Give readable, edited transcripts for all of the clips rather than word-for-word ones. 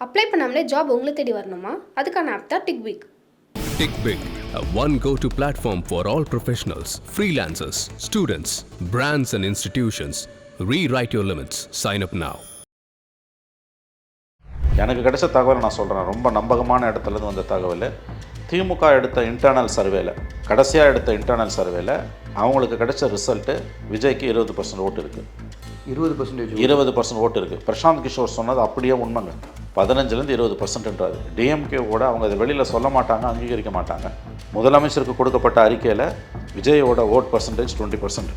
Apply பண்ணாமலே job உங்களை தேடி வரணுமா? அதுக்கான ஆப் தான் டிக்விக். TickBig, a one go-to platform for all professionals, freelancers, students, brands and institutions. Rewrite your limits. Sign up now. எனக்கு கிடைச்ச தகவல் நான் சொல்கிறேன். ரொம்ப நம்பகமான இடத்துலேருந்து வந்த தகவல். திமுக எடுத்த இன்டர்னல் சர்வேல, கடைசியாக எடுத்த இன்டர்னல் சர்வேல அவங்களுக்கு கிடைச்ச ரிசல்ட்டு விஜய்க்கு 20% ஓட்டு இருக்குது. 20% ஓட்டு இருக்குது. பிரசாந்த் கிஷோர் சொன்னது அப்படியே உண்மைங்க. 15லேருந்து 20%ன்றாரு. டிஎம்கே கூட அவங்க அதை வெளியில் சொல்ல மாட்டாங்க, அங்கீகரிக்க மாட்டாங்க. முதலமைச்சருக்கு கொடுக்கப்பட்ட அறிக்கையில் விஜயோட ஓட் பர்சன்டேஜ் 20%.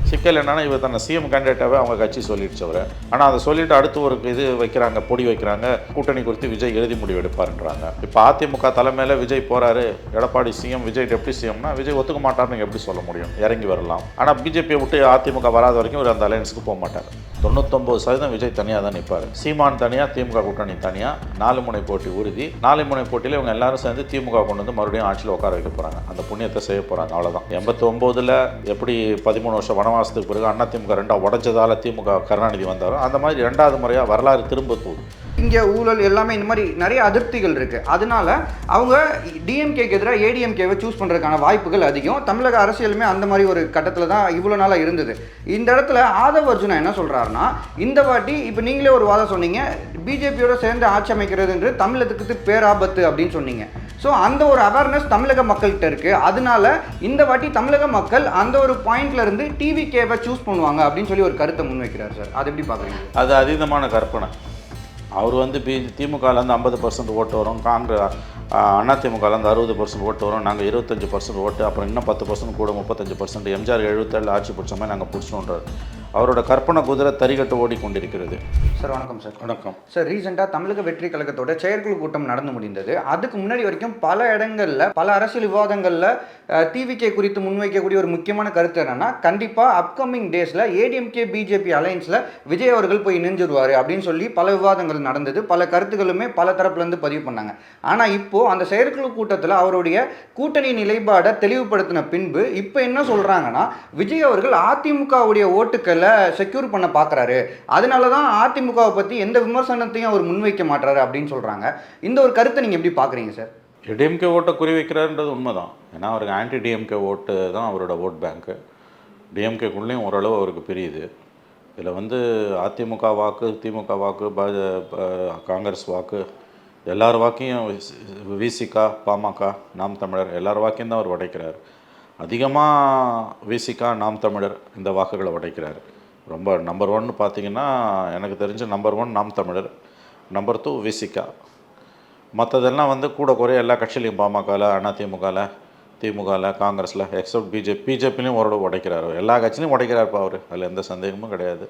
சிக்கல் என்னென்னா, இவர் தன்னை சிஎம் கேண்டிடேட்டாகவே அவங்க கட்சி சொல்லிடுச்சு அவர். ஆனால் அதை சொல்லிவிட்டு அடுத்து ஒரு இது வைக்கிறாங்க, பொடி வைக்கிறாங்க, கூட்டணி குறித்து விஜய் இறுதி முடிவு எடுப்பாருன்றாங்க. இப்போ அதிமுக தலைமையில் விஜய் போகிறாரு, எடப்பாடி சிஎம், விஜய் டெப்டி சிஎம்னா விஜய் ஒத்துக்க மாட்டார்னு எப்படி சொல்ல முடியும்? இறங்கி வரலாம். ஆனால் பிஜேபியை விட்டு அதிமுக வராத வரைக்கும் இவர் அந்த அலையன்ஸுக்கு போக மாட்டார். 99% விஜய் தனியாக தான் நிற்பார். சீமான் தனியாக, திமுக கூட்டணி தனியாக, 4 முனை போட்டி உறுதி. 4 முனை போட்டியில் இவங்க எல்லாரும் சேர்ந்து திமுக கொண்டு வந்து மறுபடியும் ஆட்சியில் உட்கார வைக்க போகிறாங்க. அந்த புண்ணியத்தை செய்ய போகிறாங்க, அவ்வளோதான். 89ல் எப்படி 13 வருஷம் வனவாசத்துக்கு பிறகு அதிமுக 2 உடஞ்சதால் திமுக கருணாநிதி வந்தாரோ, அந்த மாதிரி 2வது முறையாக வரலாறு திரும்ப போகுது. இங்கே ஊழல் எல்லாமே இந்த மாதிரி நிறைய அதிருப்திகள் இருக்குது. அதனால அவங்க டிஎம்கேக்கு எதிராக ஏடிஎம்கேவை சூஸ் பண்ணுறதுக்கான வாய்ப்புகள் அதிகம். தமிழக அரசியலுமே அந்த மாதிரி ஒரு கட்டத்தில் தான் இவ்வளோ நாளாக இருந்தது. இந்த இடத்துல ஆதவ் அர்ஜுனா என்ன சொல்கிறாருன்னா, இந்த வாட்டி இப்போ நீங்களே ஒரு வாதம் சொன்னீங்க, பிஜேபியோட சேர்ந்து ஆட்சி அமைக்கிறதுன்றது தமிழகத்துக்கு பேராபத்து அப்படின்னு சொன்னீங்க. ஸோ அந்த ஒரு அவேர்னஸ் தமிழக மக்கள்கிட்ட இருக்குது. அதனால இந்த வாட்டி தமிழக மக்கள் அந்த ஒரு பாயிண்ட்லேருந்து டிவிகேவை சூஸ் பண்ணுவாங்க அப்படின்னு சொல்லி ஒரு கருத்தை முன்வைக்கிறார் சார். அது எப்படி பார்க்குறீங்க? அது அதீதமான கற்பனை. அவர் வந்து திமுகலேருந்து 50% ஓட்டு வரும், அதிமுகலேருந்து 60% ஓட்டு வரும், நாங்கள் 25% ஓட்டு, அப்புறம் இன்னும் 10% கூட 35%, எம்ஜிஆர் 77 ஆட்சி பிடிச்ச மாதிரி நாங்கள் பிடிச்சோன்றார். அவரோட கற்பனை குதிரை தறிகட்டு ஓடிக்கொண்டிருக்கிறது. சார் வணக்கம் சார். வணக்கம் சார். ரீசெண்டாக தமிழக வெற்றி கழகத்தோட செயற்குழு கூட்டம் நடந்து முடிந்தது. அதுக்கு முன்னாடி வரைக்கும் பல இடங்களில், பல அரசியல் விவாதங்களில் டிவிகே குறித்து முன்வைக்கக்கூடிய ஒரு முக்கியமான கருத்து என்னன்னா, கண்டிப்பாக அப்கமிங் டேஸில் ஏடிஎம்கே பிஜேபி அலையன்ஸில் விஜய் அவர்கள் போய் இணைஞ்சிருவார் அப்படின்னு சொல்லி பல விவாதங்கள் நடந்தது. பல கருத்துக்களுமே பல தரப்புலேருந்து பதிவு பண்ணாங்க. ஆனால் இப்போது அந்த செயற்குழு கூட்டத்தில் அவருடைய கூட்டணி நிலைப்பாடை தெளிவுபடுத்தின பின்பு இப்போ என்ன சொல்கிறாங்கன்னா, விஜய் அவர்கள் அதிமுகவுடைய ஓட்டுக்கள் செக்யூர் பண்ண பார்க்குறாரு, அதனால தான் அதிமுகவை பற்றி எந்த விமர்சனத்தையும் அவர் முன்வைக்க மாட்டாரு அப்படின்னு சொல்கிறாங்க. இந்த ஒரு கருத்தை நீங்கள் எப்படி பார்க்குறீங்க சார்? டிஎம்கே ஓட்டை குறி வைக்கிறாருன்றது உண்மைதான். ஏன்னா அவருக்கு ஆன்டி டிஎம்கே ஓட்டு தான் அவரோட ஓட் பேங்க்கு. டிஎம்கேக்குள்ளேயும் ஓரளவு அவருக்கு பிரியுது. இதில் வந்து அதிமுக வாக்கு, திமுக வாக்கு, காங்கிரஸ் வாக்கு, எல்லார் வாக்கையும், விசிகா, பாமக, நாம் தமிழர் எல்லார் வாக்கையும் தான் அவர் உடைக்கிறார். அதிகமாக விசிகா, நாம் தமிழர் இந்த வாக்குகளை உடைக்கிறார். ரொம்ப நம்பர் 1 பார்த்திங்கன்னா, எனக்கு தெரிஞ்ச நம்பர் 1 நாம் தமிழர், நம்பர் 2 விசிகா. மற்றதெல்லாம் வந்து கூட குறைய எல்லா கட்சியிலையும், பாமகவில், அதிமுகவில், திமுகவில், காங்கிரஸில், எக்ஸப்ட் பிஜேபிலையும் ஓரளவு உடைக்கிறார். எல்லா கட்சியிலையும் உடைக்கிறார்ப்பா அவர், அதில் எந்த சந்தேகமும் கிடையாது.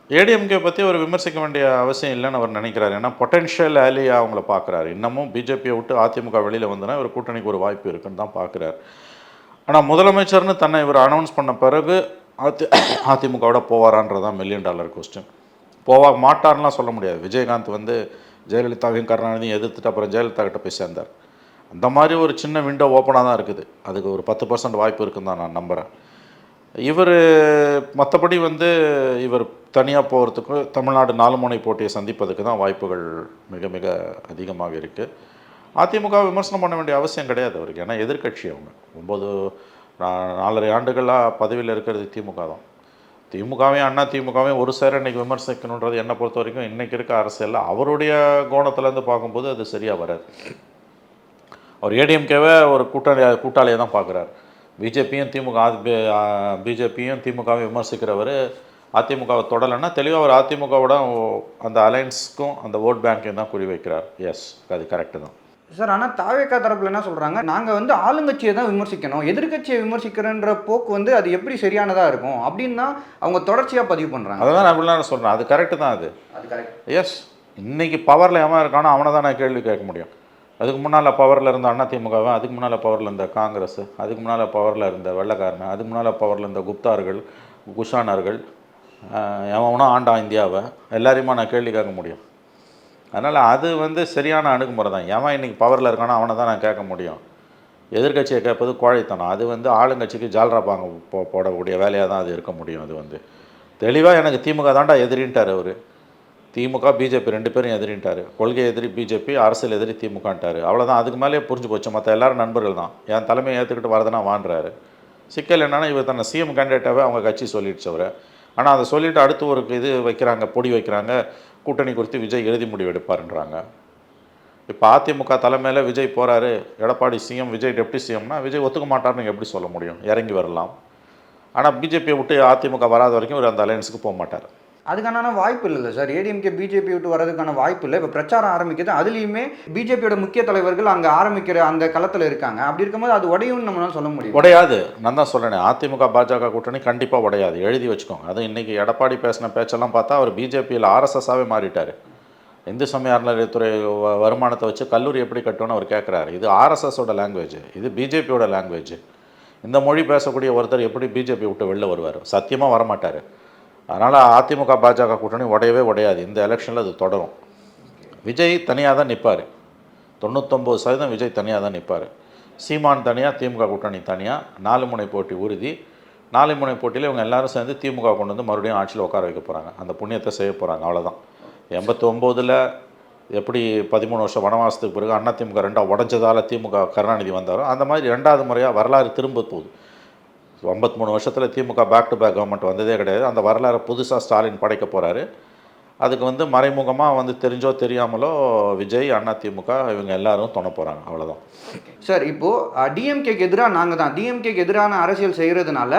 ஏடிஎம்கே பற்றி அவர் விமர்சிக்க வேண்டிய அவசியம் இல்லைன்னு அவர் நினைக்கிறார். ஏன்னா பொட்டென்ஷியல் ஆலியாக அவங்கள பார்க்குறாரு. இன்னமும் பிஜேபியை விட்டு அதிமுக வெளியில் வந்தோன்னா இவர் கூட்டணிக்கு ஒரு வாய்ப்பு இருக்குன்னு தான் பார்க்குறாரு. ஆனால் முதலமைச்சர்னு தன்னை இவர் அனௌன்ஸ் பண்ண பிறகு அதிமுகவோட போவாரான்றதான் $1 மில்லியன் கொஸ்டின். போவா மாட்டார்லாம் சொல்ல முடியாது. விஜயகாந்த் வந்து ஜெயலலிதாவையும் கருணாநிதியும் எதிர்த்துட்டு அப்புறம் ஜெயலலிதா கிட்ட போய் சேர்ந்தார். அந்த மாதிரி ஒரு சின்ன விண்டோ ஓப்பனாக தான் இருக்குது. அதுக்கு ஒரு 10% வாய்ப்பு இருக்குன்னு தான் நான் நம்புகிறேன். இவர் மற்றபடி வந்து இவர் தனியாக போகிறதுக்கு, தமிழ்நாடு 4 முனை போட்டியை சந்திப்பதுக்கு தான் வாய்ப்புகள் மிக மிக அதிகமாக இருக்குது. அதிமுக விமர்சனம் பண்ண வேண்டிய அவசியம் கிடையாது அவருக்கு. ஏன்னா எதிர்கட்சி அவங்க 4.5 ஆண்டுகளாக பதவியில் இருக்கிறது திமுக தான். திமுகவையும் அதிமுகவையும் ஒரு சேர இன்றைக்கி விமர்சிக்கணுன்றது என்னை பொறுத்த வரைக்கும் இன்றைக்கி இருக்க அரசியலில் அவருடைய கோணத்துலேருந்து பார்க்கும்போது அது சரியாக வராது. அவர் ஏடிஎம்கேவை ஒரு கூட்டாளியை தான் பார்க்குறாரு. பிஜேபியும் திமுகவையும் விமர்சிக்கிறவர் அதிமுகவை தொடலைன்னா தெளிவாக அவர் அதிமுகவோட அந்த அலையன்ஸுக்கும் அந்த ஓட் பேங்க்கையும் தான் குறி வைக்கிறார். எஸ், அது கரெக்டு தான் சார். ஆனால் தாவேக்கா தரப்பில் என்ன சொல்கிறாங்க, நாங்கள் வந்து ஆளுங்கட்சியை தான் விமர்சிக்கணும், எதிர்கட்சியை விமர்சிக்கிறன்ற போக்கு வந்து அது எப்படி சரியானதாக இருக்கும் அப்படின்னு தான் அவங்க தொடர்ச்சியாக பதிவு பண்ணுறாங்க. அதை தான் நான் அப்படிலாம் சொல்கிறேன். அது கரெக்டு தான். அது கரெக்ட். எஸ், இன்றைக்கி பவரில் எவன் இருக்கானோ அவனை தான் நான் கேள்வி கேட்க முடியும். அதுக்கு முன்னால் பவரில் இருந்த அதிமுகவை, அதுக்கு முன்னால் பவரில் இருந்த காங்கிரஸ், அதுக்கு முன்னால் பவரில் இருந்த வெள்ளைக்காரன், அதுக்கு முன்னால் பவரில் இருந்த குப்தார்கள், குஷானர்கள், எவனோ ஆண்டா இந்தியாவை, எல்லாரையுமா நான் கேள்வி கேட்க முடியும். அதனால் அது வந்து சரியான அணுகுமுறை தான். எவன் இன்றைக்கி பவரில் இருக்கானோ அவனை தான் நான் கேட்க முடியும். எதிர்கட்சியை கேட்பது கோழைத்தனம். அது வந்து ஆளுங்கட்சிக்கு ஜால்ரா பாங்க போடக்கூடிய வேலையாக தான் அது இருக்க முடியும். அது வந்து தெளிவாக எனக்கு திமுக தாண்டா எதிரின்ட்டார் அவர். திமுக பிஜேபி 2 பேரும் எதிரின்ட்டார். கொள்கை எதிரி பிஜேபி, அரசியல் எதிரி திமுகன்ட்டார். அவ்வளோதான். அதுக்கு மேலே புரிஞ்சு போச்சு. மற்ற எல்லாரும் நண்பர்கள் தான். என் தலைமையை ஏற்றுக்கிட்டு வரதுனா வான்றாரு. சிக்கல் என்னென்னா இவர் தன்னை சிஎம் கேண்டிடேட்டாகவே அவங்க கட்சி சொல்லிடுச்சு அவரை. ஆனால் அதை சொல்லிவிட்டு அடுத்து ஒரு இது வைக்கிறாங்க, பொடி வைக்கிறாங்க, கூட்டணி குறித்து விஜய் எழுதி முடிவு எடுப்பாருன்றாங்க. இப்போ அதிமுக தலைமையில் விஜய் போகிறாரு, எடப்பாடி சிஎம், விஜய் டெப்டி சிஎம்னா விஜய் ஒத்துக்க மாட்டார்னு எப்படி சொல்ல முடியும்? இறங்கி வரலாம். ஆனால் பிஜேபியை விட்டு அதிமுக வராத வரைக்கும் ஒரு அந்த அலையன்ஸுக்கு போக மாட்டார். அதுக்கான வாய்ப்பு இல்லைல்ல சார். ஏடிஎம்கே பிஜேபி விட்டு வரதுக்கான வாய்ப்பு இல்லை. இப்போ பிரச்சாரம் ஆரம்பிக்குது, அதுலேயுமே பிஜேபியோட முக்கிய தலைவர்கள் அங்கே ஆரம்பிக்கிற அந்த களத்தில் இருக்காங்க. அப்படி இருக்கும்போது அது உடையும்னு நம்மளால சொல்ல முடியும். உடையாது. நான் தான் சொல்கிறேன், அதிமுக பாஜக கூட்டணி கண்டிப்பாக உடையாது. எழுதி வச்சுக்கோங்க. அதுவும் இன்றைக்கி எடப்பாடி பேசின பேச்செல்லாம் பார்த்தா அவர் பிஜேபியில் ஆர்எஸ்எஸ்ஸாகவே மாறிட்டார். இந்து சமய அறநிலையத்துறை வருமானத்தை வச்சு கல்லூரி எப்படி கட்டணும்னு அவர் கேட்குறாரு. இது ஆர்எஸ்எஸோட லாங்குவேஜ், இது பிஜேபியோட லாங்குவேஜ். இந்த மொழி பேசக்கூடிய ஒருத்தர் எப்படி பிஜேபி விட்டு வெளில வருவார்? சத்தியமாக வரமாட்டார். அதனால் அதிமுக பாஜக கூட்டணி உடையவே உடையாது. இந்த எலெக்ஷனில் அது தொடரும். விஜய் தனியாக தான் நிற்பார். 99% விஜய் தனியாக தான் நிற்பார். சீமான் தனியாக, திமுக கூட்டணி தனியாக, 4 முனை போட்டி உறுதி. 4 முனை போட்டியில் இவங்க எல்லாரும் சேர்ந்து திமுக கொண்டு வந்து மறுபடியும் ஆட்சியில் உட்கார வைக்க போகிறாங்க. அந்த புண்ணியத்தை செய்ய போகிறாங்க. அவ்வளோதான். 89 எப்படி 13 வருஷம் வனவாசத்துக்கு பிறகு அதிமுக 2ஆக உடஞ்சதால் திமுக கருணாநிதி வந்தாரோ அந்த மாதிரி 2வது முறையாக வரலாறு திரும்ப போகுது. 53 வருஷத்தில் திமுக பேக் டு பேக் கவர்மெண்ட் வந்ததே கிடையாது. அந்த வரலாறு புதுசாக ஸ்டாலின் படைக்க போகிறாரு. அதுக்கு மறைமுகமாக தெரிஞ்சோ தெரியாமலோ விஜய், அதிமுக இவங்க எல்லாரும் துணை போகிறாங்க. அவ்வளோதான் சார். இப்போது டிஎம்கேக்கு எதிராக நாங்கள் தான், டிஎம்கேக்கு எதிரான அரசியல் செய்கிறதுனால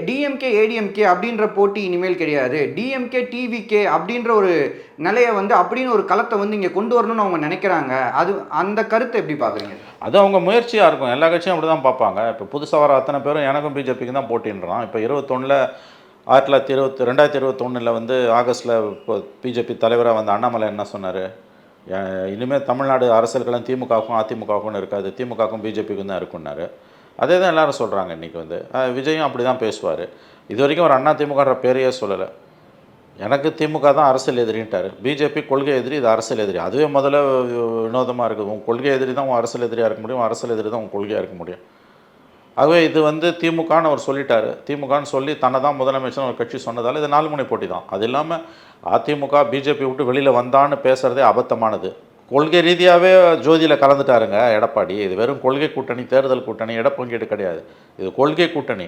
டிஎம்கே ஏடிஎம்கே அப்படின்ற போட்டி இனிமேல் கிடையாது, டிஎம்கே டிவிகே அப்படின்ற ஒரு நிலையை அப்படின்னு ஒரு களத்தை இங்கே கொண்டு வரணும்னு அவங்க நினைக்கிறாங்க. அது அந்த கருத்தை எப்படி பார்க்குறீங்க? அது அவங்க முயற்சியாக இருக்கும். எல்லா கட்சியும் அப்படி தான் பார்ப்பாங்க. இப்போ புதுசாக வர அத்தனை பேரும் எனக்கும் பிஜேபிக்கு தான் போட்டின்றான். இப்போ 2021 ஆகஸ்ட்டில் இப்போ பிஜேபி தலைவராக வந்த அண்ணாமலை என்ன சொன்னார்? இனிமேல் தமிழ்நாடு அரசியல்களும் திமுகவுக்கும் அதிமுகவுக்கும் இருக்காது, திமுகவுக்கும் பிஜேபிக்கும் தான் இருக்குன்னாரு. அதே தான் எல்லோரும் சொல்கிறாங்க. இன்றைக்கி விஜயும் அப்படி தான் பேசுவார். இது வரைக்கும் ஒரு அதிமுகன்ற பேரையே சொல்லலை. எனக்கு திமுக தான் அரசியல் எதிரின்ட்டார். பிஜேபி கொள்கை எதிரி, இது அரசியல் எதிரி. அதுவே முதல்ல வினோதமாக இருக்குது. உன் கொள்கை எதிரி தான் உன் அரசியல் எதிரியாக இருக்க முடியும், அரசியல் எதிரி தான் உன் கொள்கையாக இருக்க முடியும். ஆகவே இது திமுகன்னு அவர் சொல்லிட்டார். திமுகன்னு சொல்லி தன்னை தான் முதலமைச்சர் ஒரு கட்சி சொன்னதால் இது 4 முனை போட்டி தான். அது இல்லாமல் அதிமுக பிஜேபி விட்டு வெளியில் வந்தான்னு பேசுகிறதே அபத்தமானது. கொள்கை ரீதியாகவே ஜோதியில் கலந்துட்டாருங்க எடப்பாடி. இது வெறும் கொள்கை கூட்டணி, தேர்தல் கூட்டணி, இடப்பங்கீடு கிடையாது. இது கொள்கை கூட்டணி.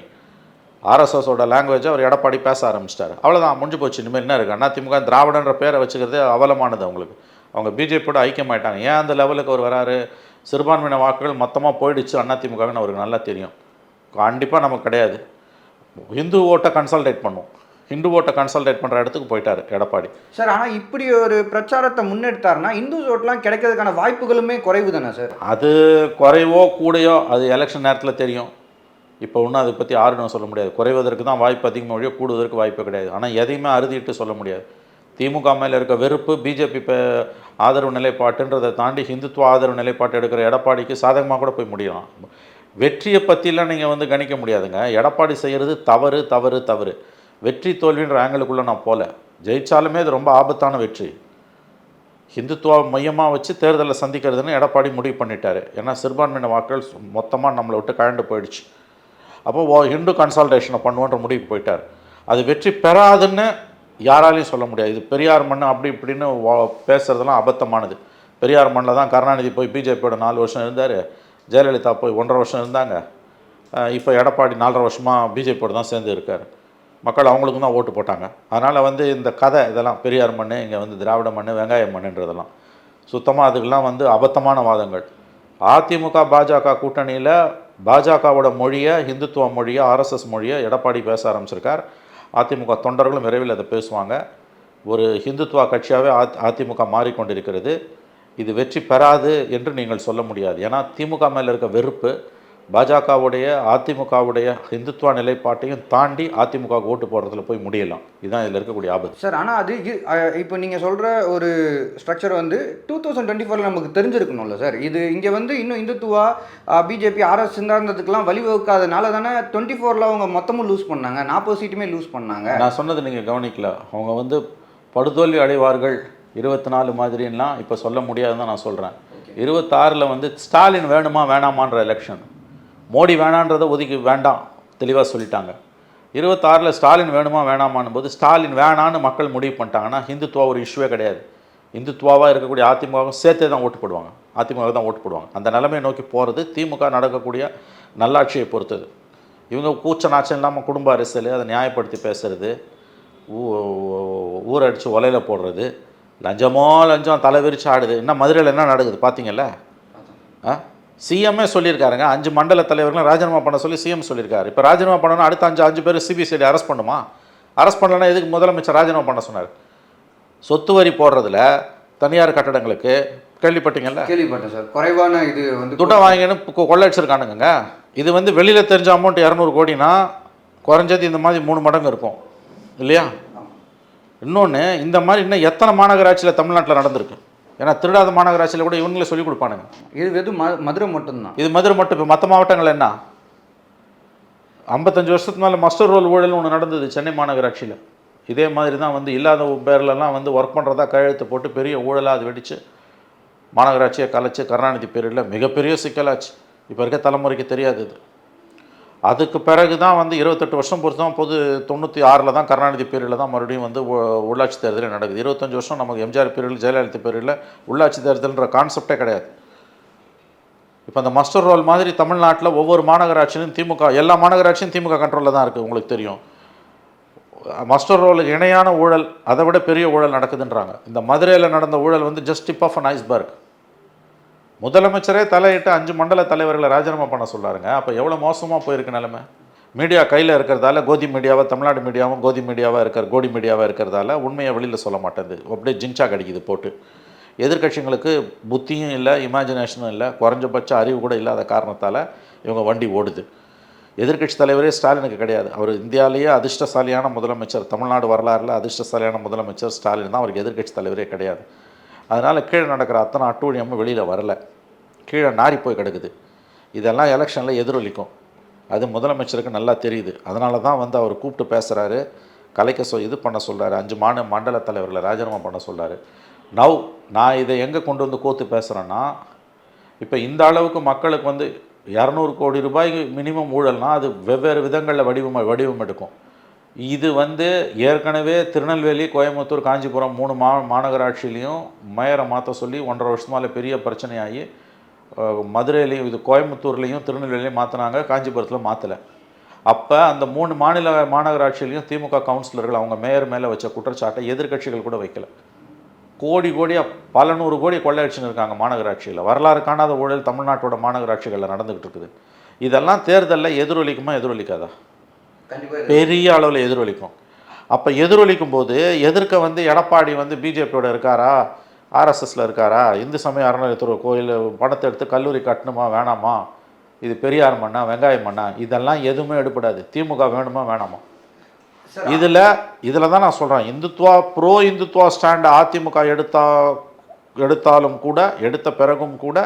ஆர்எஸ்எஸோட லாங்குவேஜை அவர் எடப்பாடி பேச ஆரம்பிச்சிட்டார். அவ்வளோதான், முடிஞ்சு போச்சு. இனிமேல் என்ன இருக்குது? அதிமுக திராவிடன்ற பேரை வச்சுக்கிறதே அவலமானது அவங்களுக்கு. அவங்க பிஜேபியோட ஐக்கியமாயிட்டாங்க. ஏன் அந்த லெவலுக்கு அவர் வராரு? சிறுபான்மையின வாக்குகள் மொத்தமாக போயிடுச்சு அதிமுகன்னு அவருக்கு நல்லா தெரியும். கண்டிப்பாக நமக்கு கிடையாது. ஹிந்து ஓட்டை கன்சல்டேட் பண்ணும். ஹிந்து ஓட்டை கன்சல்டேட் பண்ணுற இடத்துக்கு போயிட்டார் எடப்பாடி சார். ஆனால் இப்படி ஒரு பிரச்சாரத்தை முன்னெடுத்தாருன்னா இந்து ஓட்டெலாம் கிடைக்கிறதுக்கான வாய்ப்புகளுமே குறைவு தானே சார்? அது குறைவோ கூடையோ அது எலெக்ஷன் நேரத்தில் தெரியும். இப்போ ஒன்றும் அதை பற்றி ஆர்வம் சொல்ல முடியாது. குறைவதற்கு தான் வாய்ப்பு அதிகமாக வழியோ கூடுவதற்கு வாய்ப்பு கிடையாது. ஆனால் எதையுமே அறுதிட்டு சொல்ல முடியாது. திமுக மேலே இருக்க வெறுப்பு, பிஜேபி ஆதரவு நிலைப்பாட்டுன்றதை தாண்டி ஹிந்துத்துவ ஆதரவு நிலைப்பாட்டு எடுக்கிற எடப்பாடிக்கு சாதகமாக கூட போய் முடியலாம். வெற்றியை பற்றிலாம் நீங்கள் கணிக்க முடியாதுங்க. எடப்பாடி செய்கிறது தவறு தவறு தவறு. வெற்றி தோல்வின்ற ஆங்கிளுக்குள்ளே நான் போகல. ஜெயிச்சாலுமே இது ரொம்ப ஆபத்தான வெற்றி. ஹிந்துத்துவ மையமாக வச்சு தேர்தலில் சந்திக்கிறதுன்னு எடப்பாடி முடிவு பண்ணிட்டார். ஏன்னா சிறுபான்மையின வாக்குகள் மொத்தமாக நம்மளை விட்டு கழண்டு போயிடுச்சு. அப்போது ஹிந்து கன்சால்டேஷனை பண்ணுவோன்ற முடிவுக்கு போயிட்டார். அது வெற்றி பெறாதுன்னு யாராலையும் சொல்ல முடியாது. இது பெரியார் மண் அப்படி இப்படின்னு பேசுகிறதெல்லாம் அபத்தமானது. பெரியார் மண்ணில் தான் கருணாநிதி போய் பிஜேபியோட 4 வருஷம் இருந்தார், ஜெயலலிதா போய் 1.5 வருஷம் இருந்தாங்க. இப்போ எடப்பாடி 4.5 வருஷமாக பிஜேபியோட தான் சேர்ந்து இருக்கார். மக்கள் அவங்களுக்கும் தான் ஓட்டு போட்டாங்க. அதனால் இந்த கதை இதெல்லாம் பெரியார் மண், இங்கே திராவிட மண், வெங்காய மண்ணுன்றதெல்லாம் சுத்தமாக அதுக்கெல்லாம் அபத்தமான வாதங்கள். அதிமுக பாஜக கூட்டணியில் பாஜகவோட மொழியை, ஹிந்துத்துவ மொழியை, ஆர்எஸ்எஸ் மொழியை எடப்பாடி பேச ஆரம்பிச்சிருக்கார். அதிமுக தொண்டர்களும் விரைவில் அதை பேசுவாங்க. ஒரு ஹிந்துத்துவா கட்சியாகவே அதிமுக மாறிக்கொண்டிருக்கிறது. இது வெற்றி பெறாது என்று நீங்கள் சொல்ல முடியாது. ஏன்னா திமுக மேலே இருக்க வெறுப்பு பாஜகவுடைய, அதிமுகவுடைய ஹிந்துத்துவ நிலைப்பாட்டையும் தாண்டி அதிமுக ஓட்டு போடுறதுல போய் முடியலாம். இதுதான் இதில் இருக்கக்கூடிய ஆபத்து சார். ஆனால் அது இப்போ நீங்கள் சொல்கிற ஒரு ஸ்ட்ரக்சர் 2024 நமக்கு தெரிஞ்சிருக்கணும்ல சார். இது இங்கே இன்னும் இந்துத்துவா, பிஜேபி, ஆர்எஸ் சிந்தாந்தத்துக்கெலாம் வழிவகுக்காதனால தானே 24 அவங்க மொத்தமும் லூஸ் பண்ணாங்க, 40 சீட்டுமே லூஸ் பண்ணாங்க. நான் சொன்னது நீங்கள் கவனிக்கல. அவங்க படுதோல்வி அடைவார்கள் 24 மாதிரிலாம் இப்போ சொல்ல முடியாதுன்னு தான் நான் சொல்கிறேன். 26 ஸ்டாலின் வேணுமா வேணாமான்ற எலெக்ஷன். மோடி வேணான்றதை ஒதுக்கி வேண்டாம் தெளிவாக சொல்லிட்டாங்க. 26 ஸ்டாலின் வேணுமா வேணாமான்னு போது ஸ்டாலின் வேணான்னு மக்கள் முடிவு பண்ணிட்டாங்கன்னா ஹிந்துத்துவா ஒரு இஷ்யூவே கிடையாது. இந்துத்துவாவாக இருக்கக்கூடிய அதிமுகவும் சேர்த்தே தான் ஓட்டு போடுவாங்க, அதிமுக தான் ஓட்டு போடுவாங்க. அந்த நிலைமையை நோக்கி போகிறது திமுக நடக்கக்கூடிய நல்லாட்சியை பொறுத்தது. இவங்க கூச்ச நாச்சம் இல்லாமல் குடும்ப அரசியல் அதை நியாயப்படுத்தி பேசுகிறது, ஊரடிச்சு ஒலையில் போடுறது, லஞ்சம் தலை விரிச்சு ஆடுது. இன்னும் மதுரையில் என்ன நடக்குது பார்த்தீங்கல்ல? சிஎம்ஏ சொல்லியிருக்காருங்க, 5 மண்டல தலைவர்களும் ராஜினாமா பண்ண சொல்லி சிஎம் சொல்லியிருக்காரு. இப்போ ராஜினாமா பண்ணணும், அடுத்த 5 பேர் சிபிசிஐடி அரெஸ்ட் பண்ணுமா? அரெஸ்ட் பண்ணலன்னா எதுக்கு முதலமைச்சர் ராஜினாமா பண்ண சொன்னார்? சொத்து வரி போடுறதுல தனியார் கட்டடங்களுக்கு கேள்விப்பட்டீங்கல்ல? கேள்விப்பட்டேன் சார். குறைவான இது வந்து துட்டை வாங்கின்னு கொள்ளையடிச்சிருக்கானுங்க. இது வந்து வெளியில் தெரிஞ்ச அமௌண்ட் 200 கோடினா குறைஞ்சது இந்த மாதிரி 3 மடங்கு இருக்கும் இல்லையா? இன்னொன்று, இந்த மாதிரி இன்னும் எத்தனை மாநகராட்சியில் தமிழ்நாட்டில் நடந்திருக்கு? ஏன்னா திருடாத மாநகராட்சியில் கூட இவங்களே சொல்லிக் கொடுப்பானுங்க. இது வெறும் மதுரை மட்டும்தான். இது மதுரை மட்டும். இப்போ மற்ற மாவட்டங்கள் என்ன? 55 வருஷத்துக்கு மேலே மஸ்டர் ரோல் ஊழல்னு ஒன்று நடந்தது சென்னை மாநகராட்சியில். இதே மாதிரி தான் வந்து இல்லாத பேர்லலாம் வந்து ஒர்க் பண்ணுறதா கையெழுத்து போட்டு பெரிய ஊழலாக அது வெடித்து மாநகராட்சியை கலைச்சி கருணாநிதி பீரியடில் மிகப்பெரிய சிக்கலாச்சு. இப்போ இருக்க தலைமுறைக்கு தெரியாது இது. அதுக்கு பிறகு தான் வந்து 28 வருஷம் பொறுத்து தான் 96 தான் கருணாநிதி பீரியடில் தான் மறுபடியும் வந்து உள்ளாட்சி தேர்தலே நடக்குது. 25 வருஷம் நமக்கு எம்ஜிஆர் பீரியடில் ஜெயலலிதா பீரியடில் உள்ளாட்சி தேர்தல்ன்ற கான்செப்டே கிடையாது. இப்போ அந்த மஸ்டர் ரோல் மாதிரி தமிழ்நாட்டில் ஒவ்வொரு மாநகராட்சியிலும் திமுக, எல்லா மாநகராட்சியும் திமுக கண்ட்ரோலில் தான் இருக்குது. உங்களுக்கு தெரியும், மஸ்டர் ரோலுக்கு இணையான ஊழல், அதை விட பெரிய ஊழல் நடக்குதுன்றாங்க. இந்த மதுரையில் நடந்த ஊழல் வந்து just tip of an iceberg. முதலமைச்சரே தலையிட்டு 5 மண்டல தலைவர்களை ராஜினாமா பண்ண சொல்லாருங்க. அப்போ எவ்வளோ மோசமாக போயிருக்கு நிலைமை. மீடியா கையில் இருக்கிறதால கோதி மீடியாவை, தமிழ்நாடு மீடியாவும் கோதி மீடியாவாக கோடி மீடியாவாக இருக்கிறதால உண்மையை வெளியில் சொல்ல மாட்டேங்குது. அப்படியே ஜின்ச்சா கிடைக்குது போட்டு. எதிர்கட்சிகளுக்கு புத்தியும் இல்லை, இமேஜினேஷனும் இல்லை, குறைஞ்சபட்ச அறிவு கூட இல்லாத காரணத்தால் இவங்க வண்டி ஓடுது. எதிர்கட்சி தலைவரே ஸ்டாலினுக்கு கிடையாது. அவர் இந்தியாவிலேயே அதிர்ஷ்டசாலியான முதலமைச்சர், தமிழ்நாடு வரலாறில் அதிர்ஷ்டசாலியான முதலமைச்சர் ஸ்டாலின் தான். அவருக்கு எதிர்கட்சி தலைவரே கிடையாது. அதனால் கீழே நடக்கிற அத்தனை அட்டூழியமும் வெளியில் வரல, கீழே நாரி போய் கிடக்குது. இதெல்லாம் எலெக்ஷனில் எதிரொலிக்கும். அது முதலமைச்சருக்கு நல்லா தெரியுது. அதனால தான் வந்து அவர் கூப்பிட்டு பேசுகிறாரு, கலைக்க இது பண்ண சொல்கிறாரு, 5 மண்டல தலைவர்களை ராஜினாமா பண்ண சொல்கிறாரு. நான் இதை எங்கே கொண்டு வந்து கோத்து பேசுகிறேன்னா, இப்போ இந்த அளவுக்கு மக்களுக்கு வந்து 200 கோடி ரூபாய்க்கு மினிமம் ஊழல்னா அது வெவ்வேறு விதங்களில் வடிவம் எடுக்கும். இது வந்து ஏற்கனவே திருநெல்வேலி, கோயம்புத்தூர், காஞ்சிபுரம் 3 மாநகராட்சியிலையும் மேயரை மாற்ற சொல்லி 1.5 வருஷமால பெரிய பிரச்சனையாகி, மதுரையிலையும் இது கோயம்புத்தூர்லேயும் திருநெல்வேலியும் மாற்றினாங்க, காஞ்சிபுரத்தில் மாற்றலை. அப்போ அந்த 3 மாநகராட்சியிலையும் திமுக கவுன்சிலர்கள் அவங்க மேயர் மேலே வச்ச குற்றச்சாட்டை எதிர்கட்சிகள் கூட வைக்கல. கோடியாக பல 100 கோடி கொள்ளையடிச்சுன்னு இருக்காங்க மாநகராட்சியில். வரலாறு காணாத ஊழல் தமிழ்நாட்டோட மாநகராட்சிகளில் நடந்துக்கிட்டு இருக்குது. இதெல்லாம் தேர்தலில் எதிரொலிக்குமா எதிரொலிக்காதா? பெரிய அளவில் எதிரொலிக்கும். அப்போ எதிரொலிக்கும் போது எதிர்க்க வந்து எடப்பாடி வந்து பிஜேபியோட இருக்காரா, ஆர்எஸ்எஸில் இருக்காரா, இந்து சமய அறநிலையத்துறை கோயில் பணத்தை எடுத்து கல்லூரி கட்டணுமா வேணாமா, இது பெரியார் மண்ணா வெங்காயம் மண்ணா, இதெல்லாம் எதுவுமே எடுப்படாது. திமுக வேணுமா வேணாமா? இதில் தான் நான் சொல்கிறேன், இந்துத்துவா ஸ்டாண்ட் அதிமுக எடுத்தாலும் கூட, எடுத்த பிறகும் கூட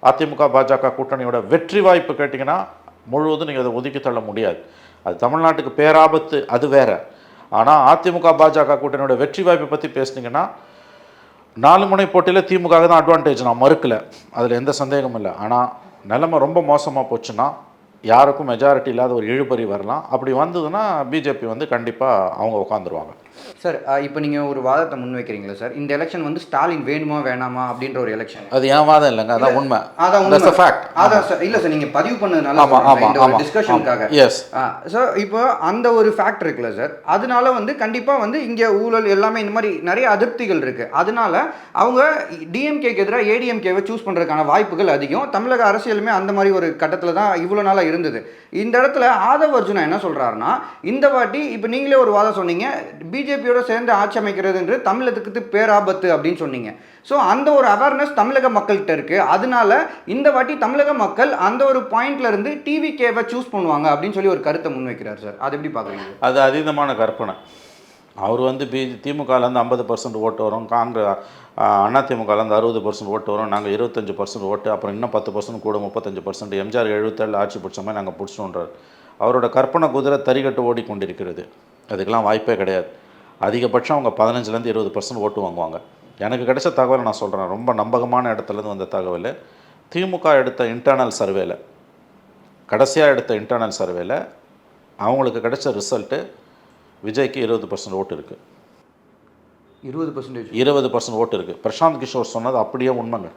அதிமுக பாஜக கூட்டணியோட வெற்றி வாய்ப்பு கேட்டிங்கன்னா முழுவதும் நீங்கள் அதை ஒதுக்கி தள்ள முடியாது. அது தமிழ்நாட்டுக்கு பேராபத்து, அது வேற. ஆனால் அதிமுக பாஜக கூட்டணியோட வெற்றி வாய்ப்பை பற்றி பேசுனீங்கன்னா 4 முனை போட்டியில் திமுக தான் அட்வான்டேஜ், நான் மறுக்கலை, அதில் எந்த சந்தேகமும் இல்லை. ஆனால் நிலைமை ரொம்ப மோசமாக போச்சுன்னா யாருக்கும் மெஜாரிட்டி இல்லாத ஒரு இழுபறி வரலாம். அப்படி வந்ததுன்னா பிஜேபி வந்து கண்டிப்பாக அவங்க உட்காந்துருவாங்க. சார், இப்போ நீங்கள் ஒரு வாதத்தை முன்வைக்கிறீங்களா சார், இந்த எலெக்ஷன் வந்து ஸ்டாலின் வேணுமா வேணாமா அப்படின்ற ஒரு எலெக்ஷன்? அது ஏன் வாதம் இல்லைங்க, அதான் உண்மை. அதான் சார், இல்லை சார், நீங்கள் பதிவு பண்ணதுனால டிஸ்கஷனுக்காக. எஸ் சார், இப்போ அந்த ஒரு ஃபேக்ட் இருக்குல்ல சார், அதனால வந்து கண்டிப்பாக வந்து இங்கே ஊழல் எல்லாமே இந்த மாதிரி நிறைய அதிருப்திகள் இருக்குது. அதனால அவங்க டிஎம்கேக்கு எதிராக ஏடிஎம்கேவை சூஸ் பண்ணுறதுக்கான வாய்ப்புகள் அதிகம். தமிழக அரசியலுமே அந்த மாதிரி ஒரு கட்டத்தில் தான் இவ்வளோ நாளாக இருந்தது. இந்த இடத்துல ஆதவ் அர்ஜுனா என்ன சொல்கிறாருன்னா, இந்த வாட்டி இப்போ நீங்களே ஒரு வாதம் சொன்னீங்க, பிஜேபியோட சேர்ந்து ஆட்சி அமைக்கிறதுன்ற தமிழகத்துக்கு பேராபத்து அப்படின்னு சொன்னீங்க. ஸோ அந்த ஒரு அவேர்னஸ் தமிழக மக்கள்கிட்ட இருக்குது. அதனால இந்த வாட்டி தமிழக மக்கள் அந்த ஒரு பாயிண்ட்ல இருந்து டிவிகேவை சூஸ் பண்ணுவாங்க அப்படின்னு சொல்லி ஒரு கருத்தை முன்வைக்கிறார் சார். அது எப்படி பார்க்குறீங்க? அது அதீதமான கற்பனை. அவர் வந்து திமுகலேருந்து 50% ஓட்டு வரும், அதிமுகலேருந்து 60% ஓட்டு வரும், நாங்கள் 25% ஓட்டு, அப்புறம் இன்னும் 10% கூட 35%, எம்ஜிஆர் 77 ஆட்சி பிடிச்ச மாதிரி நாங்கள் பிடிச்சோன்றார். அவரோட கற்பனை குதிரை தறிகட்டு ஓடிக்கொண்டிருக்கிறது. அதுக்கெல்லாம் வாய்ப்பே கிடையாது. அதிகபட்சம் அவங்க 15% 20% ஓட்டு வாங்குவாங்க. எனக்கு கிடைச்ச தகவலை நான் சொல்கிறேன், ரொம்ப நம்பகமான இடத்துலேருந்து வந்த தகவல். திமுக எடுத்த இன்டர்னல் சர்வேல, கடைசியாக எடுத்த இன்டர்னல் சர்வேல அவங்களுக்கு கிடைச்ச ரிசல்ட்டு விஜய்க்கு 20% ஓட்டு இருக்குது. 20% 20% ஓட்டு இருக்குது. பிரசாந்த் கிஷோர் சொன்னது அப்படியே உண்மைங்க.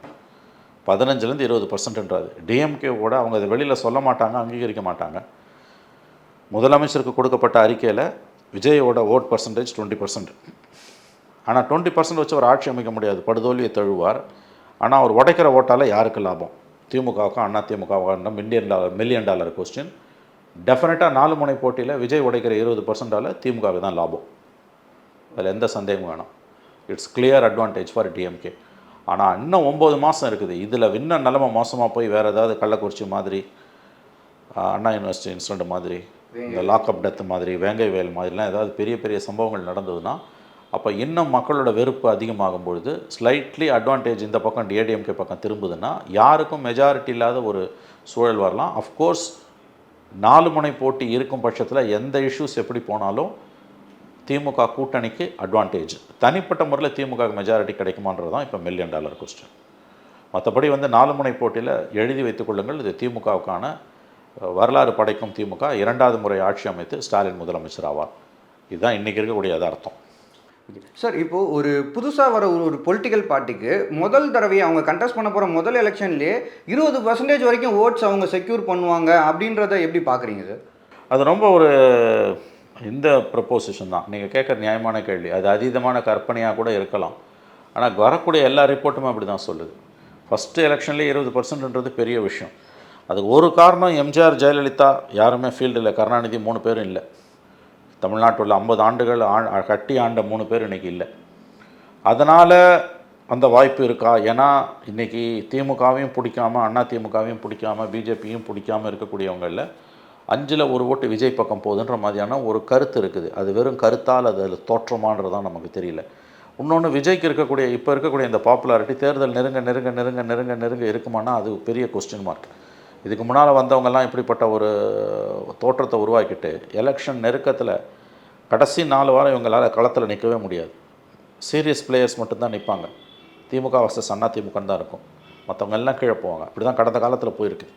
15லேருந்து 20%ன்றாது. டிஎம்கேவோட அவங்க அதை வெளியில் சொல்ல மாட்டாங்க, அங்கீகரிக்க மாட்டாங்க. முதலமைச்சருக்கு கொடுக்கப்பட்ட அறிக்கையில் விஜயோட ஓட் பர்சன்டேஜ் 20%. ஆனால் 20% வச்சு ஒரு ஆட்சி அமைக்க முடியாது, படுதோல்வியை தழுவார். ஆனால் அவர் உடைக்கிற ஓட்டால் யாருக்கு லாபம்? திமுகவுக்கும் அண்ணா திமுகவுக்கும் மில்லியன் டாலர் கொஸ்டின். டெஃபினட்டாக 4 முனை போட்டியில் விஜய் உடைக்கிற 20%ஆல் திமுகவுக்கு தான் லாபம். அதில் எந்த சந்தேகமும் வேணாம். It's clear advantage for DMK. ஆனால் இன்னும் 9 மாதம் இருக்குது. இதில் இன்னும் நிலைமை மோசமாக போய் வேறு ஏதாவது கள்ளக்குறிச்சி மாதிரி, அண்ணா யூனிவர்சிட்டி இன்சிடென்ட் மாதிரி, இந்த லாக்அப் டெத் மாதிரி, வேங்கை வேல் மாதிரிலாம் ஏதாவது பெரிய பெரிய சம்பவங்கள் நடந்ததுன்னா அப்போ இன்னும் மக்களோட வெறுப்பு அதிகமாகும் பொழுது ஸ்லைட்லி அட்வான்டேஜ் இந்த பக்கம் ஏடிஎம்கே பக்கம் திரும்புதுன்னா யாருக்கும் மெஜாரிட்டி இல்லாத ஒரு சூழல் வரலாம். அஃப்கோர்ஸ் 4 முனை போட்டி இருக்கும் பட்சத்தில் எந்த இஷ்யூஸ் எப்படி போனாலும் திமுக கூட்டணிக்கு அட்வான்டேஜ். தனிப்பட்ட முறையில் திமுக மெஜாரிட்டி கிடைக்குமான்றது தான் இப்போ $1 மில்லியன் கொஸ்டின். மற்றபடி 4 முனை போட்டியில் எழுதி வைத்துக் கொள்ளுங்கள், இது திமுகவுக்கான வரலாறு படைக்கும் திமுக 2வது முறை ஆட்சி அமைத்து ஸ்டாலின் முதலமைச்சர் ஆவார். இதுதான் இன்றைக்கி இருக்கக்கூடிய யதார்த்தம். சார், இப்போது ஒரு புதுசாக வர ஒரு பொலிட்டிக்கல் பார்ட்டிக்கு முதல் தடவை அவங்க கண்டெஸ்ட் பண்ண போகிற முதல் எலெக்ஷன்லேயே 20% வரைக்கும் ஓட்ஸ் அவங்க செக்யூர் பண்ணுவாங்க அப்படின்றத எப்படி பார்க்குறீங்க சார்? அது ரொம்ப ஒரு இந்த ப்ரப்போசிஷன் தான். நீங்கள் கேட்குற நியாயமான கேள்வி. அது அதீதமான கற்பனையாக கூட இருக்கலாம். ஆனால் வரக்கூடிய எல்லா ரிப்போர்ட்டுமே அப்படி தான் சொல்லுது. ஃபஸ்ட்டு எலெக்ஷன்லேயே 20%ன்றது பெரிய விஷயம். அதுக்கு ஒரு காரணம் எம்ஜிஆர், ஜெயலலிதா யாருமே ஃபீல்டில், கருணாநிதி 3 பேரும் இல்லை. தமிழ்நாட்டில் 50 ஆண்டுகள் கட்டி ஆண்ட 3 பேர் இன்றைக்கி இல்லை. அதனால் அந்த வாய்ப்பு இருக்கா? ஏன்னா இன்றைக்கி திமுகவையும் பிடிக்காமல், அண்ணா திமுகவையும் பிடிக்காமல், பிஜேபியும் பிடிக்காமல் இருக்கக்கூடியவங்களில் 5ல் 1 ஓட்டு விஜய் பக்கம் போகுதுன்ற மாதிரியான ஒரு கருத்து இருக்குது. அது வெறும் கருத்தால் அதில் தோற்றமானதான் நமக்கு தெரியல. இன்னொன்று, விஜய்க்கு இருக்கக்கூடிய இப்போ இருக்கக்கூடிய இந்த பாப்புலாரிட்டி தேர்தல் நெருங்க நெருங்க நெருங்க நெருங்க நெருங்க இருக்குமானா அது பெரிய கொஸ்டின் மார்க். இதுக்கு முன்னால் வந்தவங்கெல்லாம் இப்படிப்பட்ட ஒரு தோற்றத்தை உருவாக்கிட்டு எலெக்ஷன் நெருக்கத்தில் கடைசி 4 வாரம் இவங்களால் களத்தில் நிற்கவே முடியாது. சீரியஸ் பிளேயர்ஸ் மட்டும்தான் நிற்பாங்க. திமுக வர்சஸ் அண்ணா திமுகன்னு தான் இருக்கும். மற்றவங்க எல்லாம் கீழே போவாங்க. இப்படி தான் கடந்த காலத்தில் போயிருக்கு.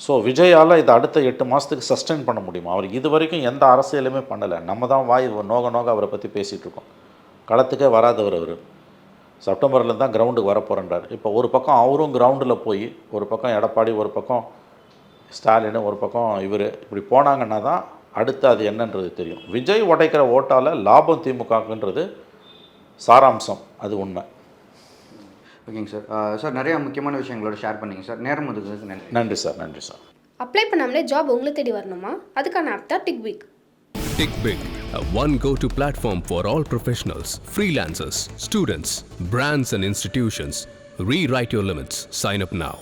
ஸோ விஜயால் இதை அடுத்த 8 மாதத்துக்கு சஸ்டெயின் பண்ண முடியுமா? அவர் இது வரைக்கும் எந்த அரசியலுமே பண்ணலை. நம்ம தான் வாய் நோக நோக அவரை பற்றி பேசிகிட்டு இருக்கோம். களத்துக்கே வராதவர் அவர். செப்டம்பரில் தான் கிரவுண்டுக்கு வரப்போகிறன்றார். இப்போ ஒரு பக்கம் அவரும் கிரவுண்டில் போய், ஒரு பக்கம் எடப்பாடி, ஒரு பக்கம் ஸ்டாலின், ஒரு பக்கம் இவர், இப்படி போனாங்கன்னா தான் அடுத்து அது என்னன்றது தெரியும். விஜய் உடைக்கிற ஓட்டால் லாபம் திமுகன்றது சாராம்சம், அது உண்மை. ஓகேங்க சார். சார், நிறையா முக்கியமான விஷயங்களோட ஷேர் பண்ணிங்க சார். நேரம் ஒதுக்குறதுக்கு நன்றி. நன்றி சார். நன்றி சார். அப்ளை பண்ணாமலே ஜாப் உங்களை தேடி வரணுமா? அதுக்கான ஆப் தான் டிக்பிக். TickBig, a one go-to platform for all professionals, freelancers, students, brands and institutions. Rewrite your limits. Sign up now.